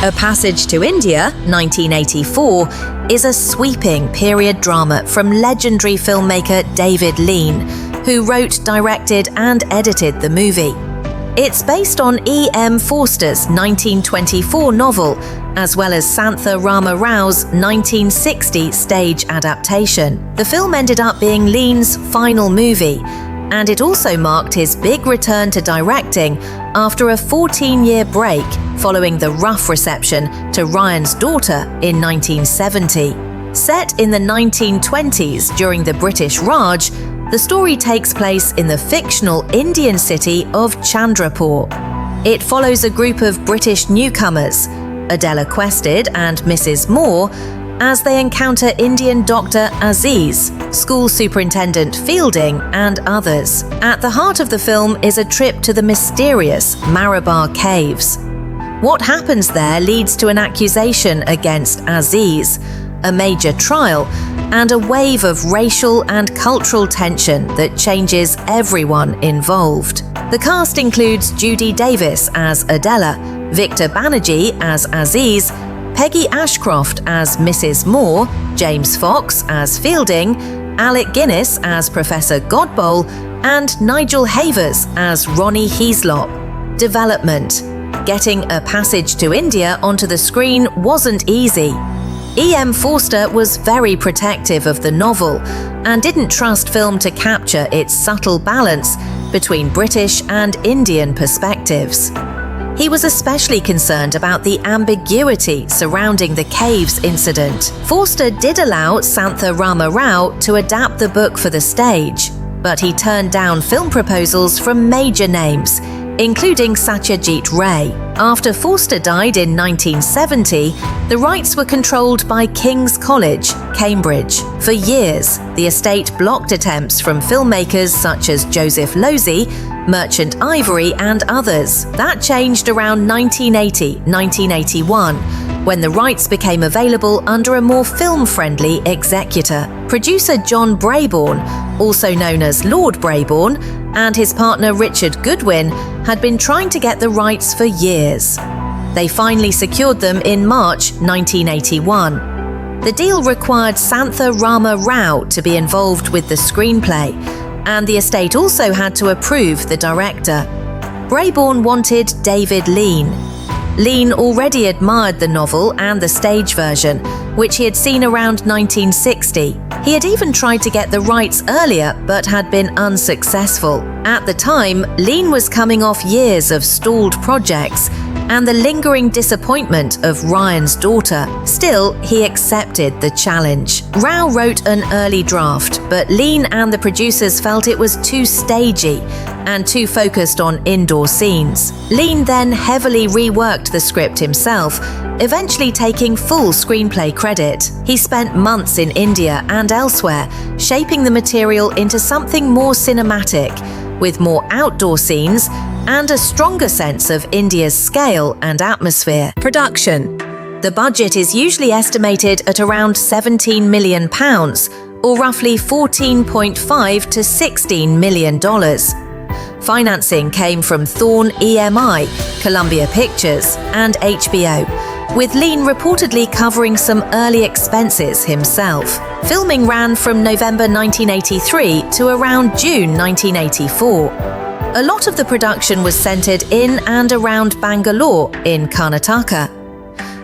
A Passage to India, 1984, is a sweeping period drama from legendary filmmaker David Lean, who wrote, directed and edited the movie. It's based on E.M. Forster's 1924 novel, as well as Santha Rama Rao's 1960 stage adaptation. The film ended up being Lean's final movie, and it also marked his big return to directing after a 14-year break following the rough reception to Ryan's Daughter in 1970. Set in the 1920s during the British Raj, the story takes place in the fictional Indian city of Chandrapur. It follows a group of British newcomers, Adela Quested and Mrs. Moore, as they encounter Indian Dr. Aziz, school superintendent Fielding, and others. At the heart of the film is a trip to the mysterious Malabar Caves. What happens there leads to an accusation against Aziz, a major trial, and a wave of racial and cultural tension that changes everyone involved. The cast includes Judy Davis as Adela, Victor Banerjee as Aziz, Peggy Ashcroft as Mrs. Moore, James Fox as Fielding, Alec Guinness as Professor Godboll, and Nigel Havers as Ronnie Heaslop. Development. Getting A Passage to India onto the screen wasn't easy. E.M. Forster was very protective of the novel and didn't trust film to capture its subtle balance between British and Indian perspectives. He was especially concerned about the ambiguity surrounding the caves incident. Forster did allow Santha Rama Rao to adapt the book for the stage, but he turned down film proposals from major names, including Satyajit Ray. After Forster died in 1970, the rights were controlled by King's College, Cambridge. For years, the estate blocked attempts from filmmakers such as Joseph Losey, Merchant Ivory, and others. That changed around 1980-1981, when the rights became available under a more film-friendly executor. Producer John Brabourne, also known as Lord Brabourne, and his partner Richard Goodwin had been trying to get the rights for years. They finally secured them in March 1981. The deal required Santha Rama Rao to be involved with the screenplay, and the estate also had to approve the director. Brabourne wanted David Lean. Lean already admired the novel and the stage version, which he had seen around 1960. He had even tried to get the rights earlier, but had been unsuccessful. At the time, Lean was coming off years of stalled projects and the lingering disappointment of Ryan's Daughter. Still, he accepted the challenge. Rao wrote an early draft, but Lean and the producers felt it was too stagey and too focused on indoor scenes. Lean then heavily reworked the script himself, eventually taking full screenplay credit. He spent months in India and elsewhere, shaping the material into something more cinematic, with more outdoor scenes and a stronger sense of India's scale and atmosphere. Production. The budget is usually estimated at around £17 million, or roughly $14.5 to $16 million. Financing came from Thorn EMI, Columbia Pictures, and HBO, with Lean reportedly covering some early expenses himself. Filming ran from November 1983 to around June 1984. A lot of the production was centered in and around Bangalore in Karnataka.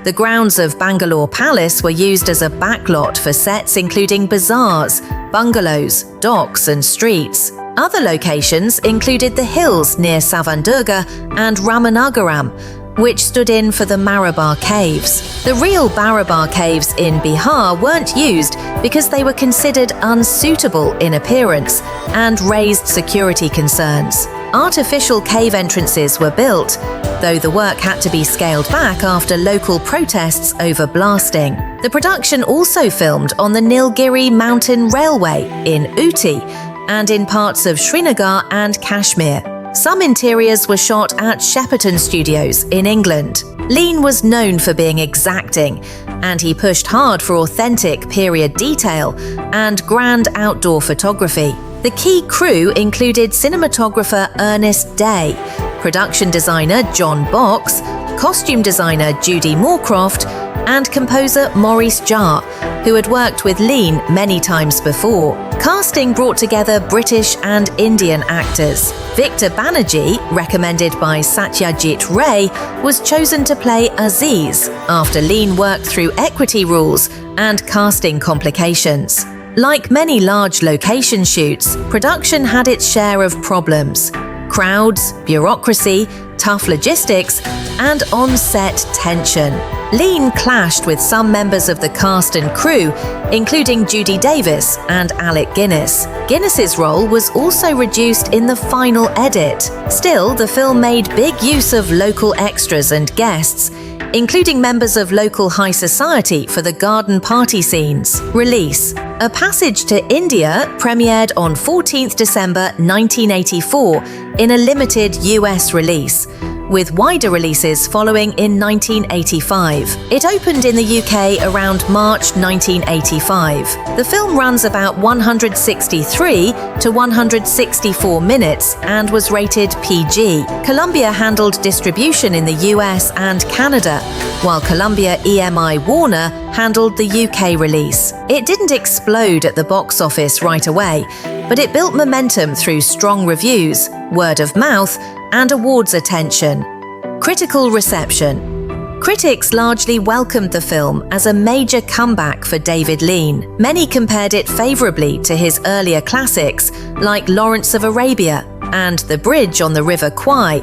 The grounds of Bangalore Palace were used as a backlot for sets including bazaars, bungalows, docks and streets. Other locations included the hills near Savandurga and Ramanagaram, which stood in for the Malabar Caves. The real Malabar Caves in Bihar weren't used because they were considered unsuitable in appearance and raised security concerns. Artificial cave entrances were built, though the work had to be scaled back after local protests over blasting. The production also filmed on the Nilgiri Mountain Railway in Ooty and in parts of Srinagar and Kashmir. Some interiors were shot at Shepperton Studios in England. Lean was known for being exacting, and he pushed hard for authentic period detail and grand outdoor photography. The key crew included cinematographer Ernest Day, production designer John Box, costume designer Judy Moorcroft, and composer Maurice Jarre, who had worked with Lean many times before. Casting brought together British and Indian actors. Victor Banerjee, recommended by Satyajit Ray, was chosen to play Aziz after Lean worked through equity rules and casting complications. Like many large location shoots, production had its share of problems. Crowds, bureaucracy, tough logistics, and on-set tension. Lean clashed with some members of the cast and crew, including Judy Davis and Alec Guinness. Guinness's role was also reduced in the final edit. Still, the film made big use of local extras and guests, including members of local high society for the garden party scenes. Release: A Passage to India premiered on 14th December 1984 in a limited US release, with wider releases following in 1985. It opened in the UK around March 1985. The film runs about 163 to 164 minutes and was rated PG. Columbia handled distribution in the US and Canada, while Columbia EMI Warner handled the UK release. It didn't explode at the box office right away, but it built momentum through strong reviews, word of mouth, and awards attention. Critical reception. Critics largely welcomed the film as a major comeback for David Lean. Many compared it favourably to his earlier classics like Lawrence of Arabia and The Bridge on the River Kwai,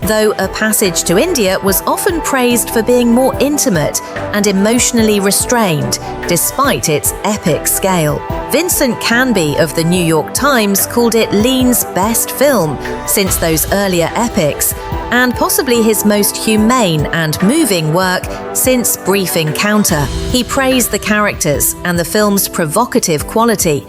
though A Passage to India was often praised for being more intimate and emotionally restrained, despite its epic scale. Vincent Canby of the New York Times called it Lean's best film since those earlier epics, and possibly his most humane and moving work since Brief Encounter. He praised the characters and the film's provocative quality,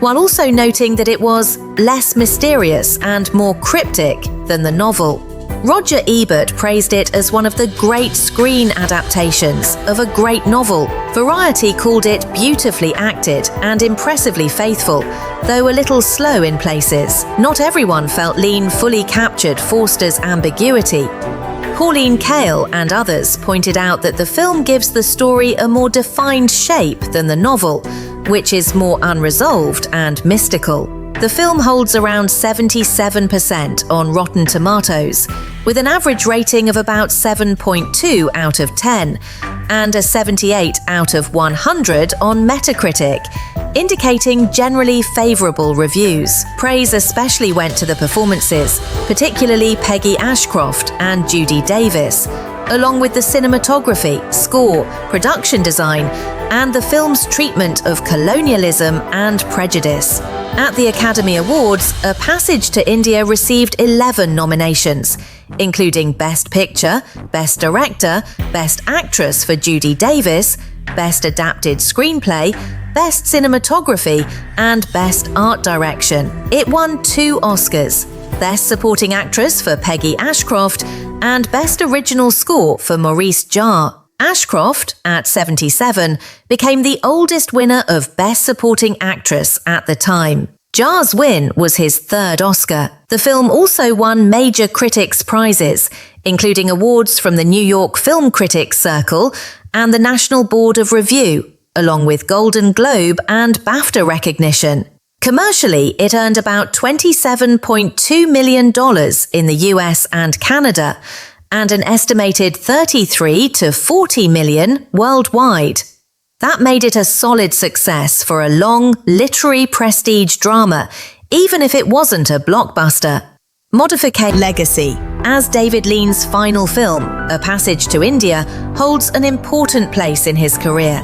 while also noting that it was less mysterious and more cryptic than the novel. Roger Ebert praised it as one of the great screen adaptations of a great novel. Variety called it beautifully acted and impressively faithful, though a little slow in places. Not everyone felt Lean fully captured Forster's ambiguity. Pauline Kael and others pointed out that the film gives the story a more defined shape than the novel, which is more unresolved and mystical. The film holds around 77% on Rotten Tomatoes, with an average rating of about 7.2 out of 10 and a 78 out of 100 on Metacritic, indicating generally favourable reviews. Praise especially went to the performances, particularly Peggy Ashcroft and Judy Davis, along with the cinematography, score, production design, and the film's treatment of colonialism and prejudice. At the Academy Awards, A Passage to India received 11 nominations, including Best Picture, Best Director, Best Actress for Judy Davis, Best Adapted Screenplay, Best Cinematography, and Best Art Direction. It won 2 Oscars, Best Supporting Actress for Peggy Ashcroft and Best Original Score for Maurice Jarre. Ashcroft, at 77, became the oldest winner of Best Supporting Actress at the time. Jarre's win was his 3rd Oscar. The film also won major critics' prizes, including awards from the New York Film Critics Circle and the National Board of Review, along with Golden Globe and BAFTA recognition. Commercially, it earned about $27.2 million in the US and Canada, and an estimated 33 to 40 million worldwide. That made it a solid success for a long, literary prestige drama, even if it wasn't a blockbuster. Modification legacy. As David Lean's final film, A Passage to India, holds an important place in his career.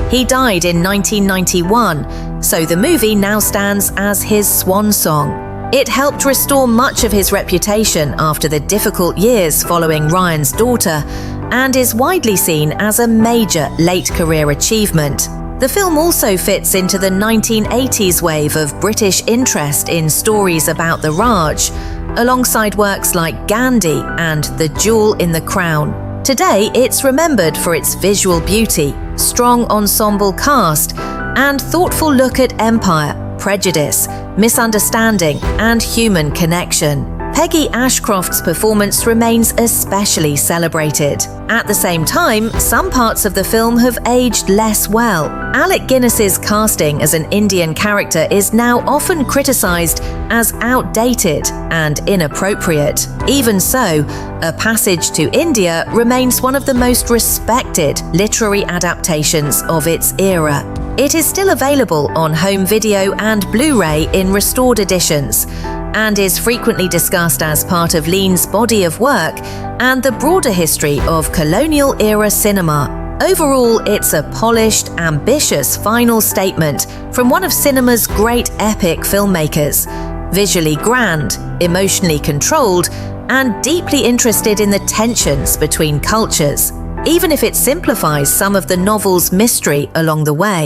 He died in 1991, so the movie now stands as his swan song. It helped restore much of his reputation after the difficult years following Ryan's Daughter, and is widely seen as a major late-career achievement. The film also fits into the 1980s wave of British interest in stories about the Raj, alongside works like Gandhi and The Jewel in the Crown. Today, it's remembered for its visual beauty, strong ensemble cast, and thoughtful look at empire, prejudice, misunderstanding, and human connection. Peggy Ashcroft's performance remains especially celebrated. At the same time, some parts of the film have aged less well. Alec Guinness's casting as an Indian character is now often criticized as outdated and inappropriate. Even so, A Passage to India remains one of the most respected literary adaptations of its era. It is still available on home video and Blu-ray in restored editions, and is frequently discussed as part of Lean's body of work and the broader history of colonial-era cinema. Overall, it's a polished, ambitious final statement from one of cinema's great epic filmmakers. Visually grand, emotionally controlled, and deeply interested in the tensions between cultures, even if it simplifies some of the novel's mystery along the way.